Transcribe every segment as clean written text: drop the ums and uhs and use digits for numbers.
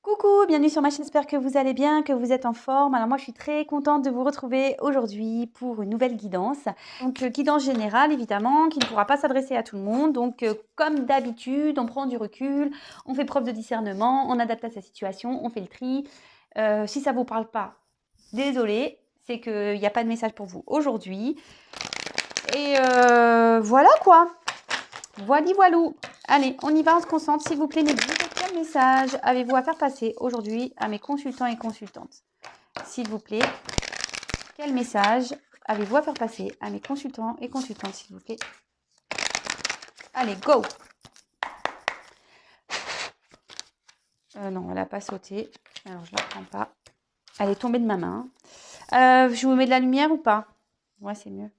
Coucou, bienvenue sur ma chaîne, j'espère que vous allez bien, que vous êtes en forme. Alors moi je suis très contente de vous retrouver aujourd'hui pour une nouvelle guidance. Donc guidance générale évidemment, qui ne pourra pas s'adresser à tout le monde. Donc comme d'habitude, on prend du recul, on fait preuve de discernement, on adapte à sa situation, on fait le tri. Si ça ne vous parle pas, désolé, c'est qu'il n'y a pas de message pour vous aujourd'hui. Et voilà quoi. Voili voilou. Allez, on y va, on se concentre. S'il vous plaît, mes guides, quel message avez-vous à faire passer aujourd'hui à mes consultants et consultantes? S'il vous plaît, quel message avez-vous à faire passer à mes consultants et consultantes, s'il vous plaît? Allez, go! Non, elle n'a pas sauté. Alors, je ne la prends pas. Elle est tombée de ma main. Je vous mets de la lumière ou pas? Ouais, c'est mieux.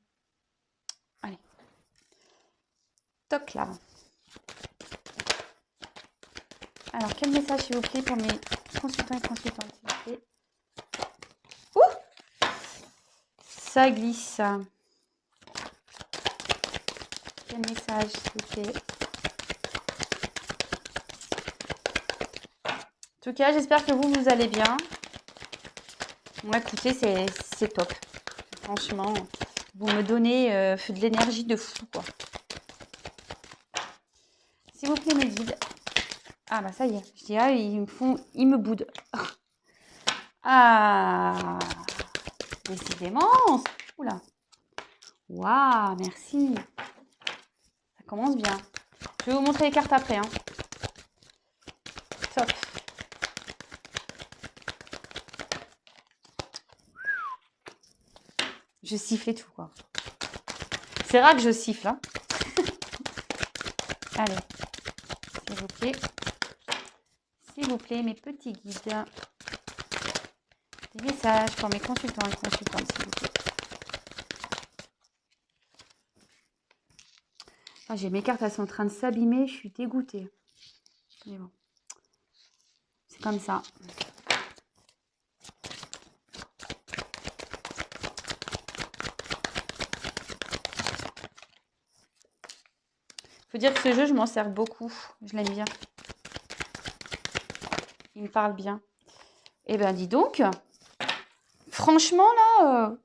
Allez. Toc là. Alors, quel message, s'il vous plaît, pour mes consultants et consultantes, s'il vous plaît? Ouh! Ça glisse. Quel message, s'il vous plaît? En tout cas, j'espère que vous allez bien. Moi, écoutez, c'est top. Franchement, vous me donnez de l'énergie de fou, quoi. S'il vous plaît, mes guides. Ah, bah ça y est. Je dis, ah, ils me boudent. Ah, décidément. Oula. Waouh, merci. Ça commence bien. Je vais vous montrer les cartes après. Hein. Top. Je siffle et tout, quoi. C'est rare que je siffle. Hein. Allez. S'il vous plaît. S'il vous plaît, mes petits guides. Des messages pour mes consultants et consultantes, s'il vous plaît. Ah, j'ai mes cartes, elles sont en train de s'abîmer. Je suis dégoûtée. Mais bon. C'est comme ça. Faut dire que ce jeu, je m'en sers beaucoup. Je l'aime bien. Il me parle bien. Eh ben, dis donc. Franchement, là,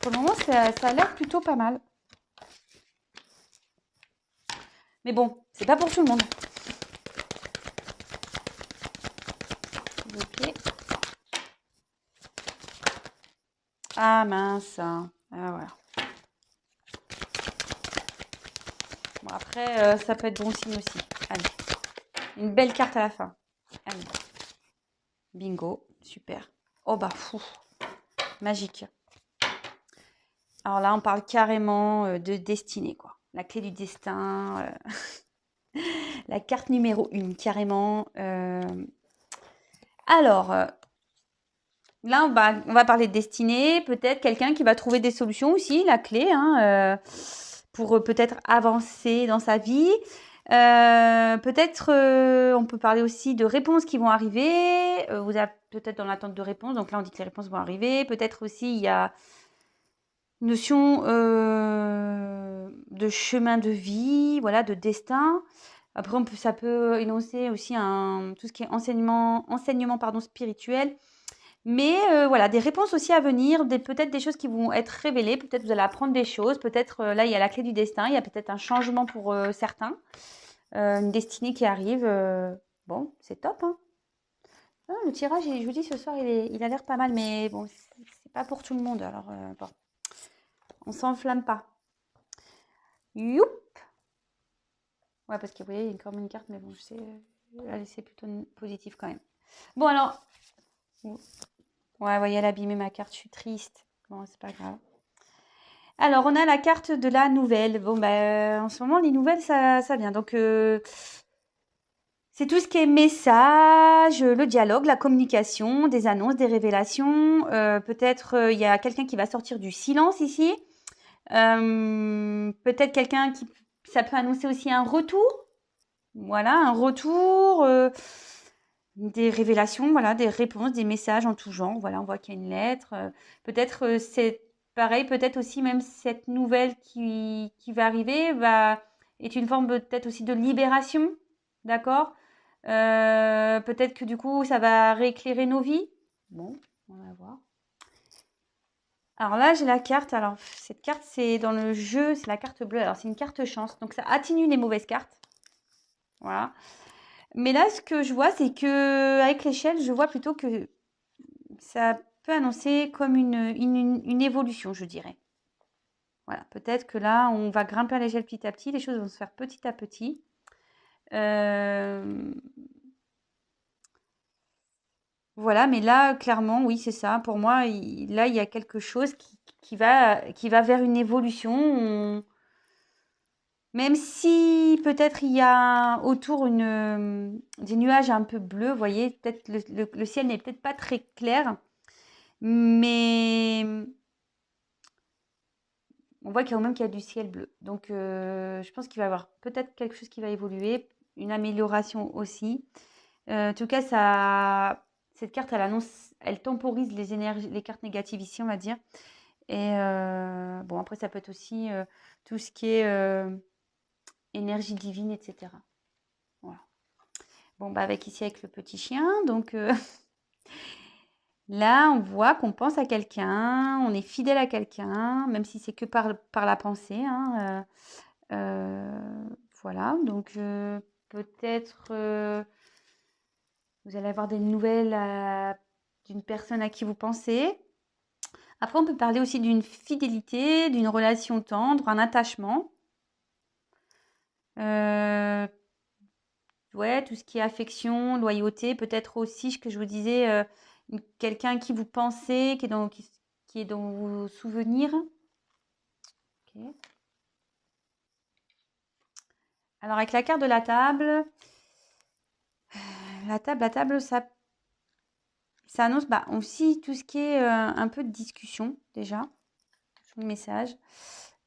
pour le moment, ça a l'air plutôt pas mal. Mais bon, c'est pas pour tout le monde. Ok. Ah mince. Ah voilà. Bon, après, ça peut être bon signe aussi. Allez. Une belle carte à la fin. Allez. Bingo. Super. Oh bah fou. Magique. Alors là, on parle carrément de destinée, quoi. La clé du destin. La carte numéro 1, carrément. Alors, là, on va parler de destinée. Peut-être quelqu'un qui va trouver des solutions aussi, la clé, hein, pour peut-être avancer dans sa vie. Peut-être, on peut parler aussi de réponses qui vont arriver. Vous êtes peut-être dans l'attente de réponses. Donc là, on dit que les réponses vont arriver. Peut-être aussi, il y a une notion de chemin de vie, voilà, de destin. Après, ça peut énoncer aussi tout ce qui est enseignement pardon, spirituel. Mais voilà, des réponses aussi à venir, peut-être des choses qui vont être révélées. Peut-être vous allez apprendre des choses. Peut-être là, il y a la clé du destin. Il y a peut-être un changement pour certains. Une destinée qui arrive. Bon, c'est top. Hein. Ah, le tirage, je vous dis, ce soir, il a l'air pas mal. Mais bon, c'est pas pour tout le monde. Alors, bon, on s'enflamme pas. Youp. Ouais, parce que vous voyez, il y a quand même une carte, mais bon, je sais, allez, c'est plutôt positif quand même. Bon, alors, ouais, vous voyez, elle a abîmé ma carte, je suis triste. Bon, c'est pas grave. Alors, on a la carte de la nouvelle. Bon, ben, en ce moment, les nouvelles, ça vient. Donc, c'est tout ce qui est message, le dialogue, la communication, des annonces, des révélations. Peut-être, il y a quelqu'un qui va sortir du silence ici. Peut-être quelqu'un qui... Ça peut annoncer aussi un retour. Voilà, un retour, des révélations, voilà, des réponses, des messages en tout genre. Voilà, on voit qu'il y a une lettre. Peut-être c'est pareil, peut-être aussi même cette nouvelle qui va arriver est une forme peut-être aussi de libération, d'accord? Peut-être que du coup, ça va rééclairer nos vies. Bon, on va voir. Alors là, j'ai la carte. Alors, cette carte, c'est dans le jeu, c'est la carte bleue. Alors, c'est une carte chance. Donc, ça atténue les mauvaises cartes. Voilà. Mais là, ce que je vois, c'est que avec l'échelle, je vois plutôt que ça peut annoncer comme une évolution, je dirais. Voilà, peut-être que là, on va grimper à l'échelle petit à petit, les choses vont se faire petit à petit. Voilà, mais là, clairement, oui, c'est ça. Pour moi, là, il y a quelque chose qui va vers une évolution. Même si peut-être il y a autour des nuages un peu bleus, vous voyez, peut-être le ciel n'est peut-être pas très clair, mais on voit quand même qu'il y a du ciel bleu. Donc, je pense qu'il va y avoir peut-être quelque chose qui va évoluer, une amélioration aussi. En tout cas, cette carte, elle temporise les énergies, les cartes négatives ici, on va dire. Et bon, après, ça peut être aussi tout ce qui est énergie divine, etc. Voilà. Bon, bah avec ici avec le petit chien, donc là, on voit qu'on pense à quelqu'un, on est fidèle à quelqu'un, même si c'est que par la pensée, hein, voilà, donc peut-être vous allez avoir des nouvelles d'une personne à qui vous pensez. Après, on peut parler aussi d'une fidélité, d'une relation tendre, un attachement. Ouais, tout ce qui est affection, loyauté, peut-être aussi ce que je vous disais, quelqu'un à qui vous pensez, qui est dans vos souvenirs. Ok. Alors avec la carte de la table, ça annonce bah, aussi tout ce qui est un peu de discussion déjà, sur le message.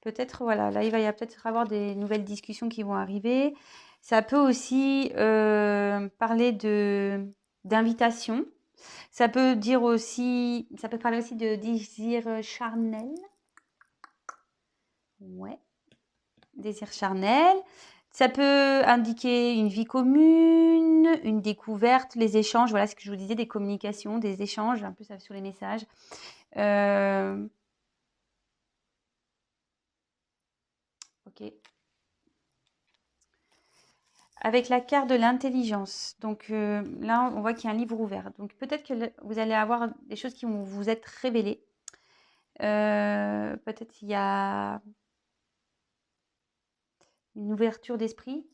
Peut-être, voilà, là il va y peut-être avoir des nouvelles discussions qui vont arriver. Ça peut aussi parler d'invitation. Ça peut parler aussi de désir charnel. Ouais, désir charnel. Ça peut indiquer une vie commune, une découverte, les échanges. Voilà ce que je vous disais, des communications, des échanges, un peu ça sur les messages. Ok. Avec la carte de l'intelligence. Donc là, on voit qu'il y a un livre ouvert. Donc peut-être que vous allez avoir des choses qui vont vous être révélées. Peut-être il y a une ouverture d'esprit.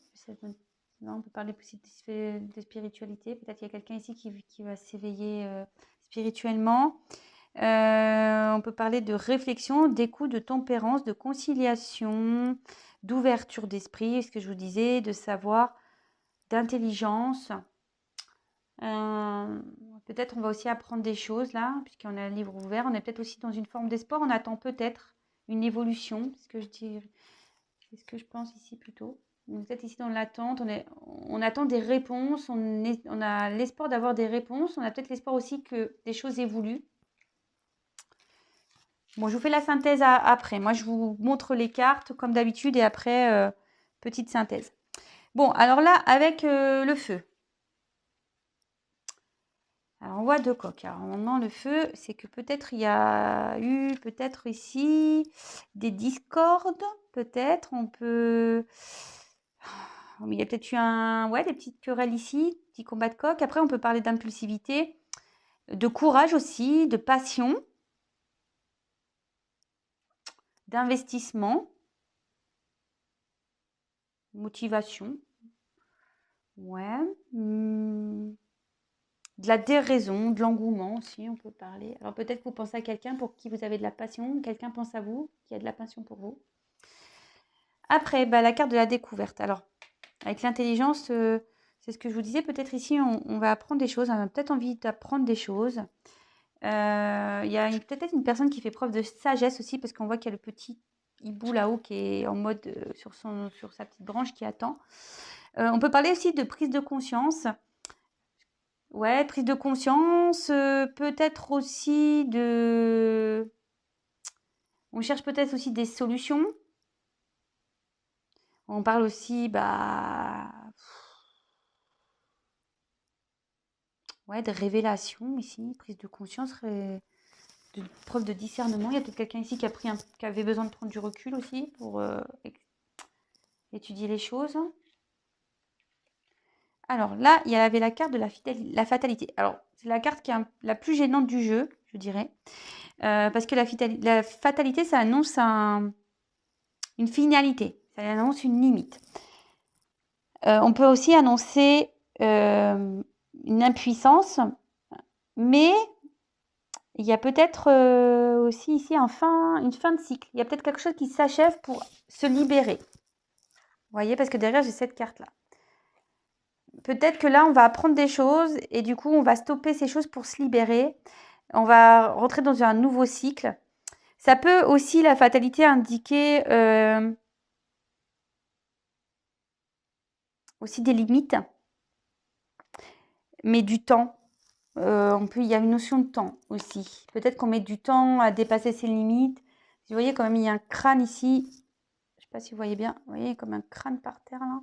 On peut parler aussi de spiritualité. Peut-être qu'il y a quelqu'un ici qui va s'éveiller spirituellement. On peut parler de réflexion, d'écoute, de tempérance, de conciliation, d'ouverture d'esprit, ce que je vous disais, de savoir, d'intelligence. Peut-être on va aussi apprendre des choses là, puisqu'on a un livre ouvert. On est peut-être aussi dans une forme d'espoir. On attend peut-être une évolution, c'est ce que je pense ici plutôt. Peut-être ici dans l'attente, on attend des réponses, on a l'espoir d'avoir des réponses, on a peut-être l'espoir aussi que des choses évoluent. Bon, je vous fais la synthèse après. Moi, je vous montre les cartes comme d'habitude et après, petite synthèse. Bon, alors là, avec le feu. Alors, on voit deux coques. Alors, maintenant, le feu, c'est que peut-être il y a eu, peut-être ici, des discordes. Peut-être, on peut... Il y a peut-être eu des petites querelles ici, petits combats de coq. Après, on peut parler d'impulsivité, de courage aussi, de passion, d'investissement, motivation. Ouais. De la déraison, de l'engouement aussi, on peut parler. Alors peut-être que vous pensez à quelqu'un pour qui vous avez de la passion, quelqu'un pense à vous, qui a de la passion pour vous. Après, bah, la carte de la découverte. Alors, avec l'intelligence, c'est ce que je vous disais, peut-être ici, on va apprendre des choses, on a peut-être envie d'apprendre des choses. Il y a peut-être une personne qui fait preuve de sagesse aussi, parce qu'on voit qu'il y a le petit hibou là-haut qui est en mode sur sa petite branche qui attend. On peut parler aussi de prise de conscience. Ouais, prise de conscience, peut-être aussi on cherche peut-être aussi des solutions. On parle aussi, bah, Ouais, de révélation ici, prise de conscience, preuve de discernement. Il y a peut-être quelqu'un ici qui avait besoin de prendre du recul aussi pour étudier les choses. Alors là, il y avait la carte de la fatalité. Alors, c'est la carte qui est la plus gênante du jeu, je dirais. Parce que la fatalité, ça annonce une finalité, ça annonce une limite. On peut aussi annoncer une impuissance, mais il y a peut-être aussi ici une fin de cycle. Il y a peut-être quelque chose qui s'achève pour se libérer. Vous voyez, parce que derrière, j'ai cette carte-là. Peut-être que là, on va apprendre des choses et du coup, on va stopper ces choses pour se libérer. On va rentrer dans un nouveau cycle. Ça peut aussi, la fatalité, indiquer aussi des limites, mais du temps. Il y a une notion de temps aussi. Peut-être qu'on met du temps à dépasser ses limites. Vous voyez, quand même, il y a un crâne ici. Je ne sais pas si vous voyez bien. Vous voyez, comme un crâne par terre, là.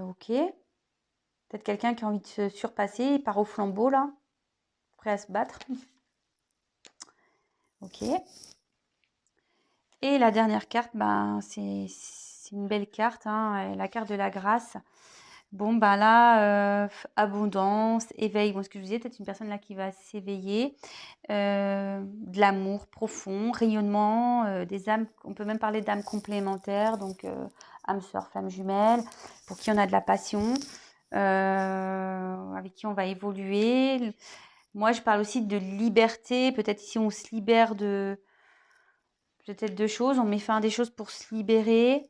Ok. Peut-être quelqu'un qui a envie de se surpasser, il part au flambeau, là. Prêt à se battre. Ok. Et la dernière carte, ben, c'est une belle carte, hein, la carte de la grâce. Bon, ben là, abondance, éveil. Bon, ce que je vous disais, peut-être une personne là qui va s'éveiller. De l'amour profond, rayonnement, des âmes. On peut même parler d'âmes complémentaires, donc âme sœur, flamme jumelle, pour qui on a de la passion, avec qui on va évoluer. Moi, je parle aussi de liberté. Peut-être ici, on se libère de peut-être deux choses. On met fin à des choses pour se libérer.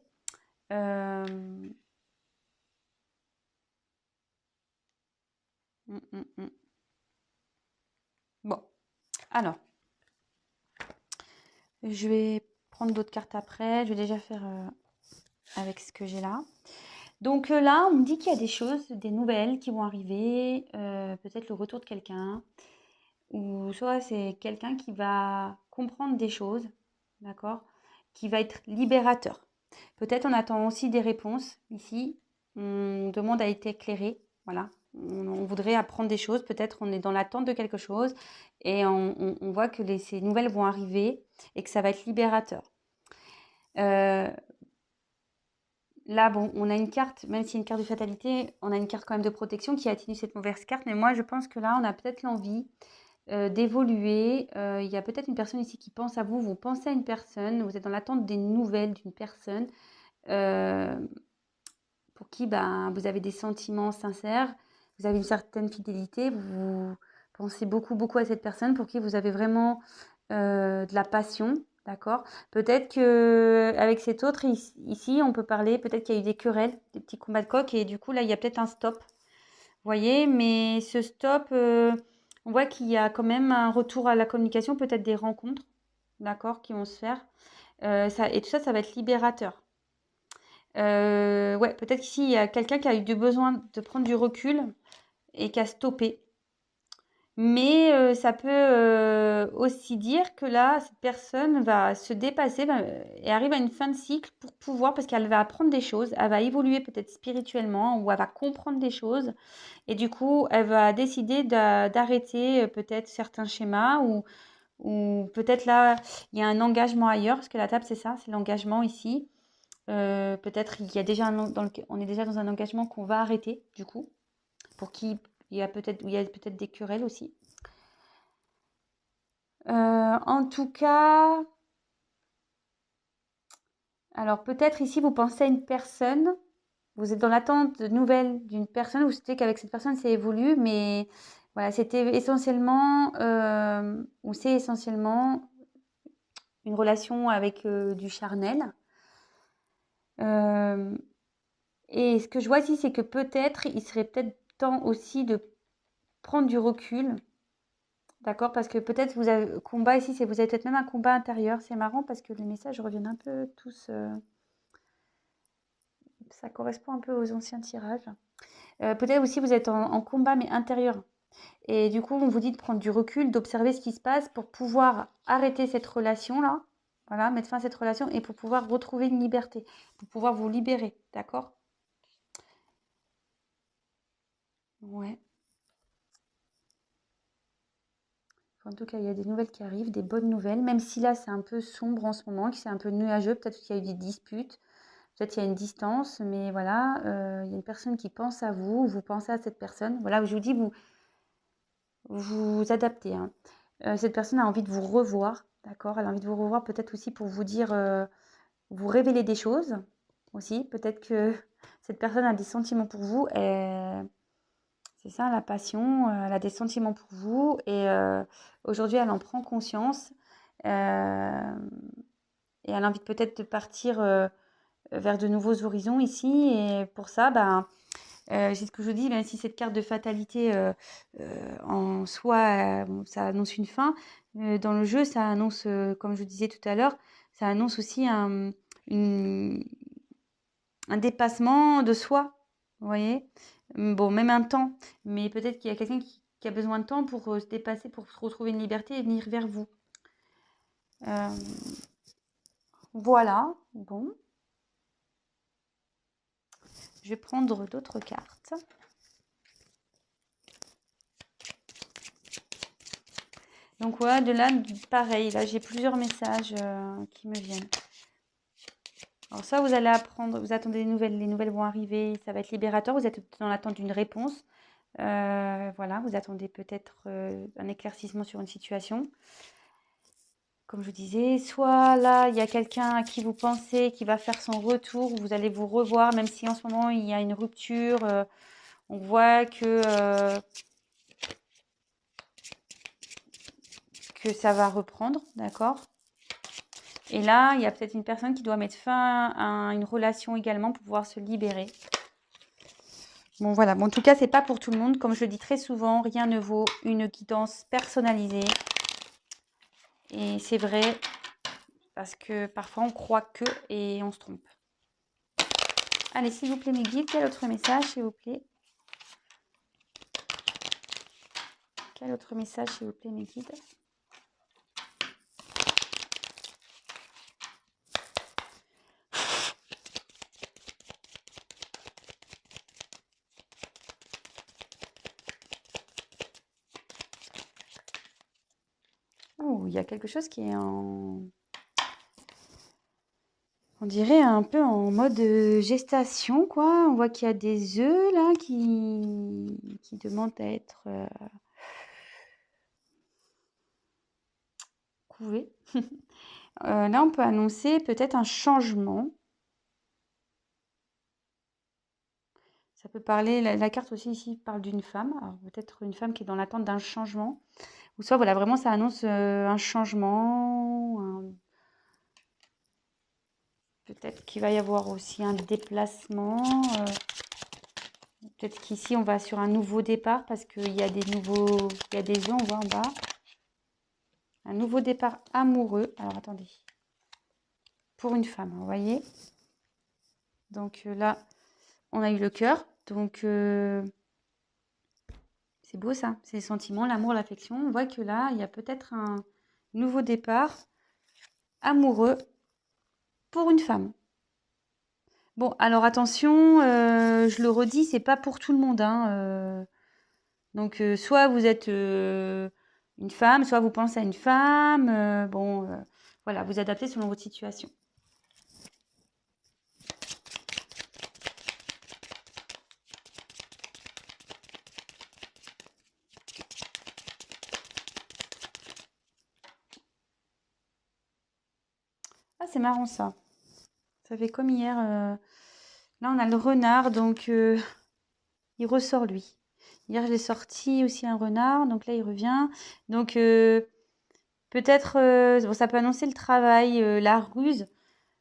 Euh, hum, hum, hum. Bon, alors, je vais prendre d'autres cartes après. Je vais déjà faire avec ce que j'ai là. Donc là, on me dit qu'il y a des choses, des nouvelles qui vont arriver. Peut-être le retour de quelqu'un. Ou soit c'est quelqu'un qui va comprendre des choses, d'accord, qui va être libérateur. Peut-être on attend aussi des réponses ici. On demande à être éclairé. Voilà. On voudrait apprendre des choses. Peut-être on est dans l'attente de quelque chose et on voit que ces nouvelles vont arriver et que ça va être libérateur. Là, bon, on a une carte, même s'il y a une carte de fatalité, on a une carte quand même de protection qui atténue cette mauvaise carte. Mais moi, je pense que là, on a peut-être l'envie d'évoluer. Il y a peut-être une personne ici qui pense à vous, vous pensez à une personne, vous êtes dans l'attente des nouvelles d'une personne euh, pour qui ben, vous avez des sentiments sincères, vous avez une certaine fidélité, vous pensez beaucoup, beaucoup à cette personne pour qui vous avez vraiment de la passion. D'accord. Peut-être que avec cet autre ici, on peut parler. Peut-être qu'il y a eu des querelles, des petits combats de coq, et du coup là, il y a peut-être un stop. Vous voyez, mais ce stop, on voit qu'il y a quand même un retour à la communication, peut-être des rencontres, d'accord, qui vont se faire. Et tout ça, ça va être libérateur. Ouais, peut-être qu'ici, il y a quelqu'un qui a eu besoin de prendre du recul et qui a stoppé. Mais ça peut aussi dire que là, cette personne va se dépasser et arrive à une fin de cycle pour pouvoir, parce qu'elle va apprendre des choses, elle va évoluer peut-être spirituellement ou elle va comprendre des choses. Et du coup, elle va décider d'arrêter peut-être certains schémas ou peut-être là, il y a un engagement ailleurs, parce que la table, c'est ça, c'est l'engagement ici. Peut-être il y a déjà on est déjà dans un engagement qu'on va arrêter, du coup, pour qui il y a peut-être des querelles aussi. En tout cas, alors peut-être ici vous pensez à une personne, vous êtes dans l'attente de nouvelles d'une personne, vous savez qu'avec cette personne ça évolue, mais voilà, c'était essentiellement, ou c'est essentiellement une relation avec du charnel. Euh, et ce que je vois ici, c'est que peut-être il serait peut-être temps aussi de prendre du recul. D'accord, parce que peut-être vous avez combat ici, c'est vous avez peut-être même un combat intérieur. C'est marrant parce que les messages reviennent un peu tous. Ça correspond un peu aux anciens tirages. Peut-être aussi vous êtes en combat mais intérieur. Et du coup, on vous dit de prendre du recul, d'observer ce qui se passe pour pouvoir arrêter cette relation-là. Voilà, mettre fin à cette relation et pour pouvoir retrouver une liberté, pour pouvoir vous libérer. D'accord? Ouais. En tout cas, il y a des nouvelles qui arrivent, des bonnes nouvelles, même si là, c'est un peu sombre en ce moment, que c'est un peu nuageux. Peut-être qu'il y a eu des disputes, peut-être qu'il y a une distance, mais voilà, il y a une personne qui pense à vous, vous pensez à cette personne. Voilà, je vous dis, vous adaptez, hein. Cette personne a envie de vous revoir, d'accord? Elle a envie de vous revoir peut-être aussi pour vous dire, vous révéler des choses aussi. Peut-être que cette personne a des sentiments pour vous et c'est ça la passion, elle a des sentiments pour vous et aujourd'hui elle en prend conscience, hem et elle a envie peut-être de partir, vers de nouveaux horizons ici et pour ça, ben, c'est ce que je vous dis, même si cette carte de fatalité, en soi, bon, ça annonce une fin, dans le jeu, ça annonce, comme je vous disais tout à l'heure, ça annonce aussi une un dépassement de soi, vous voyez? Bon, même un temps, mais peut-être qu'il y a quelqu'un qui a besoin de temps pour, se dépasser, pour retrouver une liberté et venir vers vous. Hem, voilà, bon, je vais prendre d'autres cartes. Donc voilà, de là, pareil, là j'ai plusieurs messages, qui me viennent. Alors ça, vous allez apprendre, vous attendez les nouvelles vont arriver, ça va être libérateur, vous êtes dans l'attente d'une réponse. Voilà, vous attendez peut-être, un éclaircissement sur une situation. Comme je vous disais, soit là, il y a quelqu'un à qui vous pensez qui va faire son retour, vous allez vous revoir, même si en ce moment il y a une rupture, on voit que ça va reprendre, d'accord? Et là, il y a peut-être une personne qui doit mettre fin à une relation également pour pouvoir se libérer. Bon, voilà. Bon, en tout cas, c'est pas pour tout le monde. Comme je le dis très souvent, rien ne vaut une guidance personnalisée. Et c'est vrai, parce que parfois on croit que et on se trompe. Allez, s'il vous plaît, mes guides, quel autre message, s'il vous plaît? Quel autre message, s'il vous plaît, mes guides? Oh, il y a quelque chose qui est on dirait un peu en mode gestation, quoi. On voit qu'il y a des œufs là qui demandent à être couvés. Là, on peut annoncer peut-être un changement. Ça peut parler, la carte aussi ici parle d'une femme. Alors peut-être une femme qui est dans l'attente d'un changement. Ou soit, voilà, vraiment, ça annonce un changement. Peut-être qu'il va y avoir aussi un déplacement. Peut-être qu'ici, on va sur un nouveau départ parce qu'il y a des nouveaux... Il y a des œufs, on voit en bas. Un nouveau départ amoureux. Alors, attendez. Pour une femme, vous voyez. Donc là, on a eu le cœur. Donc, c'est beau ça. C'est les sentiments, l'amour, l'affection. On voit que là, il y a peut-être un nouveau départ amoureux pour une femme. Bon, alors attention, je le redis, c'est pas pour tout le monde, hein, donc soit vous êtes, une femme, soit vous pensez à une femme, bon, voilà, vous adaptez selon votre situation. Ah, c'est marrant ça. Ça fait comme hier, là on a le renard donc il ressort lui. Hier je l'ai sorti aussi un renard, donc là il revient. Donc peut-être, bon ça peut annoncer le travail, la ruse,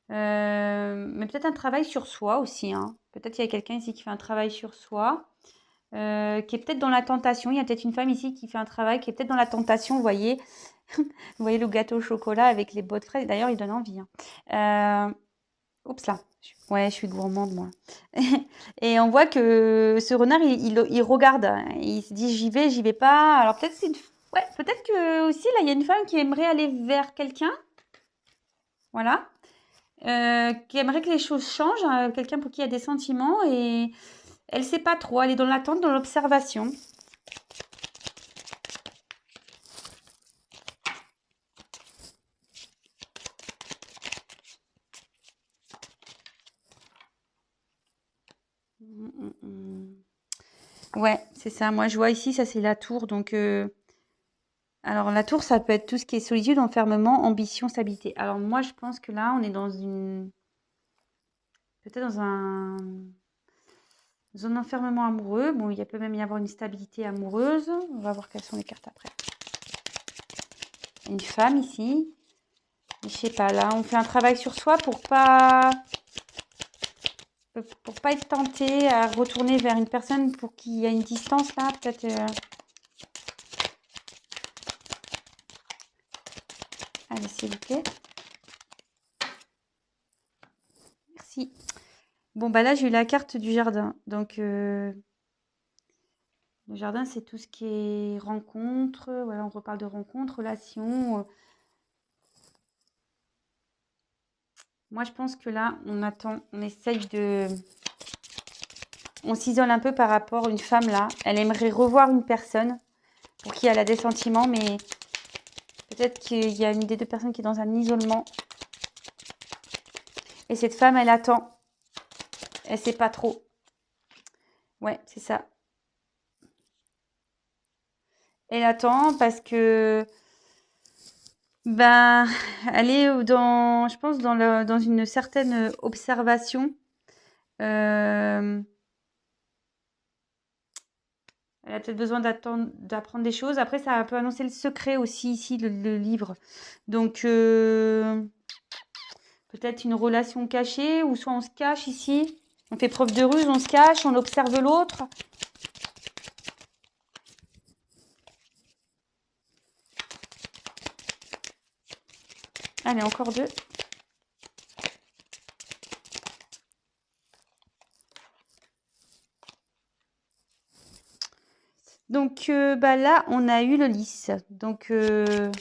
mais peut-être un travail sur soi aussi, hein. Peut-être qu'il y a quelqu'un ici qui fait un travail sur soi, qui est peut-être dans la tentation. Il y a peut-être une femme ici qui fait un travail, qui est peut-être dans la tentation, vous voyez. Vous voyez le gâteau au chocolat avec les bottes fraises. D'ailleurs, il donne envie, hein. Oups là. Ouais, je suis gourmande, moi. Et on voit que ce renard, il regarde. Il se dit, j'y vais pas. Alors peut-être ouais, peut-être que aussi, là, il y a une femme qui aimerait aller vers quelqu'un. Voilà. Qui aimerait que les choses changent, quelqu'un pour qui il y a des sentiments et Elle sait pas trop, elle est dans l'attente, dans l'observation. Ouais, c'est ça. Moi, je vois ici, ça c'est la tour. Donc, alors la tour, ça peut être tout ce qui est solitude, enfermement, ambition, stabilité. Alors moi, je pense que là, on est dans peut-être dans un enfermement amoureux. Bon, il peut même y avoir une stabilité amoureuse. On va voir quelles sont les cartes après. Une femme ici. Je sais pas, là, on fait un travail sur soi pour pas être tenté à retourner vers une personne pour qui il y a une distance là, peut-être. Allez, s'il vous plaît. Merci. Bon, bah là, j'ai eu la carte du jardin. Donc, le jardin, c'est tout ce qui est rencontre. Voilà, on reparle de rencontre, relation. Moi, je pense que là, on attend, on essaye de... On s'isole un peu par rapport à une femme là. Elle aimerait revoir une personne pour qui elle a des sentiments, mais peut-être qu'il y a une des deux personnes qui est dans un isolement. Et cette femme, elle attend. Elle sait pas trop. Ouais, c'est ça. Elle attend parce que ben elle est je pense dans une certaine observation. Elle a peut-être besoin d'apprendre des choses. Après, ça peut annoncer le secret aussi ici, le livre. Donc peut-être une relation cachée, ou soit on se cache ici. On fait preuve de ruse, on se cache, on observe l'autre. Allez, encore deux. Donc bah là, on a eu le lys. Donc on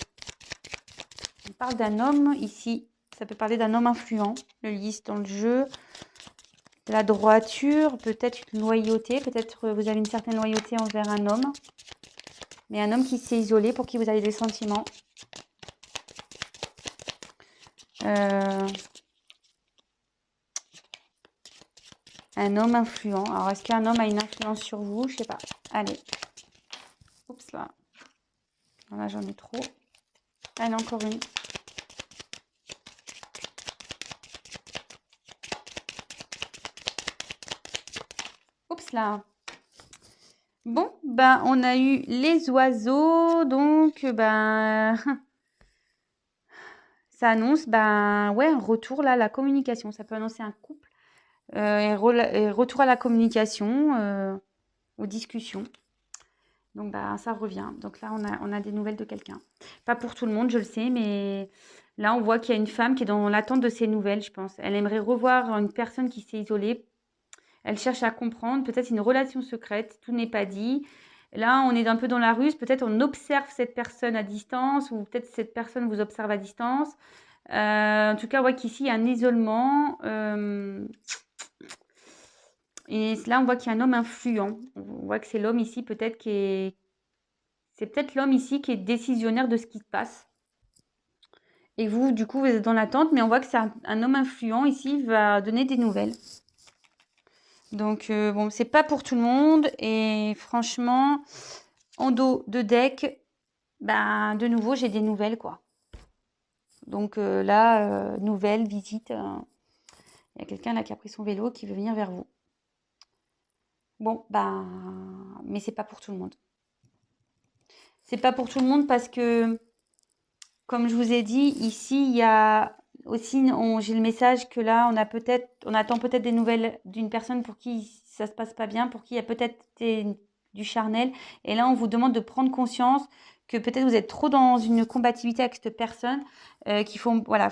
parle d'un homme ici. Ça peut parler d'un homme influent, le lys dans le jeu. De la droiture, peut-être une loyauté. Peut-être vous avez une certaine loyauté envers un homme. Mais un homme qui s'est isolé, pour qui vous avez des sentiments. Un homme influent. Alors, est-ce qu'un homme a une influence sur vous? Je sais pas. Allez. Oups là. Là, j'en ai trop. Allez, encore une. Oups là. Bon, ben, on a eu les oiseaux. Donc, ben... ça annonce, ben, ouais, un retour là, la communication. Ça peut annoncer un couple. Et retour à la communication, aux discussions. Donc, bah, ça revient. Donc là, on a des nouvelles de quelqu'un. Pas pour tout le monde, je le sais, mais là, on voit qu'il y a une femme qui est dans l'attente de ses nouvelles, je pense. Elle aimerait revoir une personne qui s'est isolée. Elle cherche à comprendre, peut-être une relation secrète, tout n'est pas dit. Là, on est un peu dans la ruse. Peut-être on observe cette personne à distance, ou peut-être cette personne vous observe à distance. En tout cas, on voit qu'ici, il y a un isolement. Et là, on voit qu'il y a un homme influent. On voit que c'est l'homme ici, peut-être c'est peut-être l'homme ici qui est décisionnaire de ce qui se passe. Et vous, du coup, vous êtes dans l'attente, mais on voit que c'est un homme influent ici, il va donner des nouvelles. Donc, bon, c'est pas pour tout le monde. Et franchement, en dos de deck, ben, de nouveau, j'ai des nouvelles, quoi. Donc là, nouvelle, visite. Il y a quelqu'un là qui a pris son vélo qui veut venir vers vous. Bon, ben, mais c'est pas pour tout le monde. C'est pas pour tout le monde parce que, comme je vous ai dit, ici, il y a aussi, j'ai le message que là, on attend peut-être des nouvelles d'une personne pour qui ça se passe pas bien, pour qui il y a peut-être du charnel. Et là, on vous demande de prendre conscience que peut-être vous êtes trop dans une combativité avec cette personne, voilà,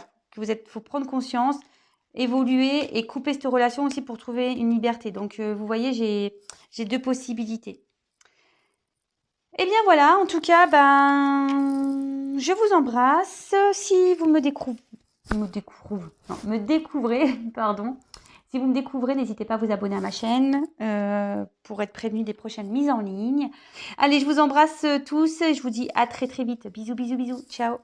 faut prendre conscience, évoluer et couper cette relation aussi pour trouver une liberté. Donc, vous voyez, j'ai deux possibilités. Eh bien voilà, en tout cas, ben, je vous embrasse. Si vous me découvrez, pardon. Si vous me découvrez, n'hésitez pas à vous abonner à ma chaîne pour être prévenu des prochaines mises en ligne. Allez, je vous embrasse tous et je vous dis à très très vite. Bisous, bisous, bisous. Ciao.